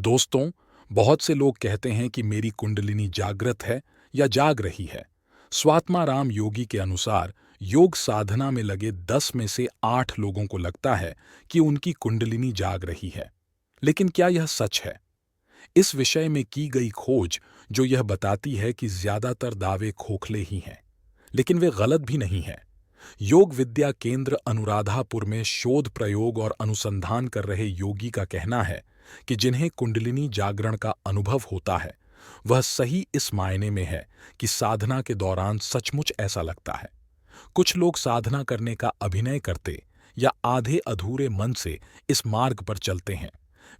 दोस्तों, बहुत से लोग कहते हैं कि मेरी कुंडलिनी जागृत है या जाग रही है। स्वात्माराम योगी के अनुसार योग साधना में लगे 10 में से 8 लोगों को लगता है कि उनकी कुंडलिनी जाग रही है। लेकिन क्या यह सच है? इस विषय में की गई खोज जो यह बताती है कि ज्यादातर दावे खोखले ही हैं, लेकिन वे गलत भी नहीं हैं। योग विद्या केंद्र अनुराधापुर में शोध प्रयोग और अनुसंधान कर रहे योगी का कहना है कि जिन्हें कुंडलिनी जागरण का अनुभव होता है, वह सही इस मायने में है कि साधना के दौरान सचमुच ऐसा लगता है। कुछ लोग साधना करने का अभिनय करते या आधे अधूरे मन से इस मार्ग पर चलते हैं।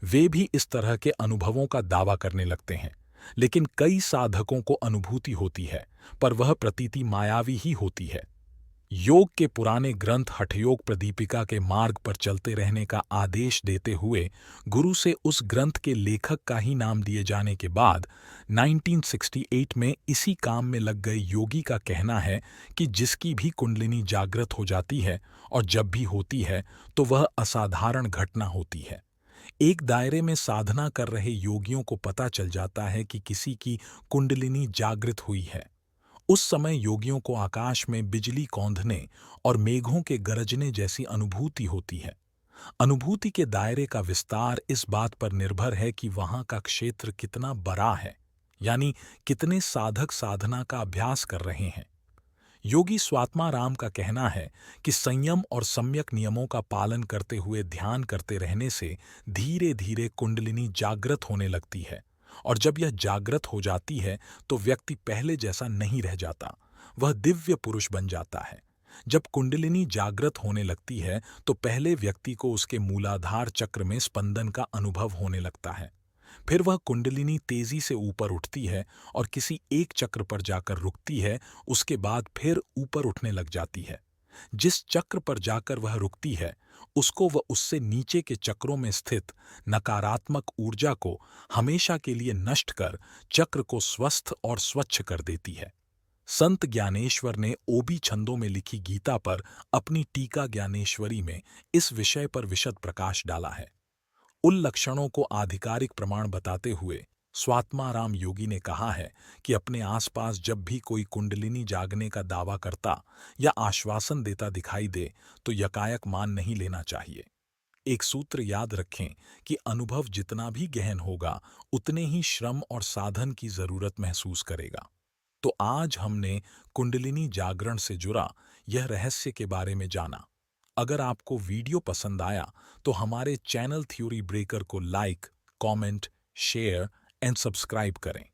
वे भी इस तरह के अनुभवों का दावा करने लगते हैं, लेकिन कई साधकों को अनुभूति होती है, पर वह प्रतीति मायावी ही होती है। योग के पुराने ग्रंथ हठयोग प्रदीपिका के मार्ग पर चलते रहने का आदेश देते हुए गुरु से उस ग्रंथ के लेखक का ही नाम दिए जाने के बाद 1968 में इसी काम में लग गए योगी का कहना है कि जिसकी भी कुंडलिनी जागृत हो जाती है और जब भी होती है तो वह असाधारण घटना होती है। एक दायरे में साधना कर रहे योगियों को पता चल जाता है कि किसी की कुंडलिनी जागृत हुई है। उस समय योगियों को आकाश में बिजली कौंधने और मेघों के गरजने जैसी अनुभूति होती है। अनुभूति के दायरे का विस्तार इस बात पर निर्भर है कि वहां का क्षेत्र कितना बड़ा है, यानी कितने साधक साधना का अभ्यास कर रहे हैं। योगी स्वात्माराम का कहना है कि संयम और सम्यक नियमों का पालन करते हुए ध्यान करते रहने से धीरे धीरे कुंडलिनी जागृत होने लगती है, और जब यह जागृत हो जाती है तो व्यक्ति पहले जैसा नहीं रह जाता, वह दिव्य पुरुष बन जाता है। जब कुंडलिनी जागृत होने लगती है तो पहले व्यक्ति को उसके मूलाधार चक्र में स्पंदन का अनुभव होने लगता है। फिर वह कुंडलिनी तेजी से ऊपर उठती है और किसी एक चक्र पर जाकर रुकती है, उसके बाद फिर ऊपर उठने लग जाती है। जिस चक्र पर जाकर वह रुकती है, उसको वह उससे नीचे के चक्रों में स्थित नकारात्मक ऊर्जा को हमेशा के लिए नष्ट कर चक्र को स्वस्थ और स्वच्छ कर देती है। संत ज्ञानेश्वर ने ओबी छंदों में लिखी गीता पर अपनी टीका ज्ञानेश्वरी में इस विषय पर विशद प्रकाश डाला है। उन लक्षणों को आधिकारिक प्रमाण बताते हुए स्वात्माराम योगी ने कहा है कि अपने आसपास जब भी कोई कुंडलिनी जागने का दावा करता या आश्वासन देता दिखाई दे तो यकायक मान नहीं लेना चाहिए। एक सूत्र याद रखें कि अनुभव जितना भी गहन होगा, उतने ही श्रम और साधन की जरूरत महसूस करेगा। तो आज हमने कुंडलिनी जागरण से जुड़ा यह रहस्य के बारे में जाना। अगर आपको वीडियो पसंद आया तो हमारे चैनल थ्योरी ब्रेकर को like, comment, share and subscribe करें।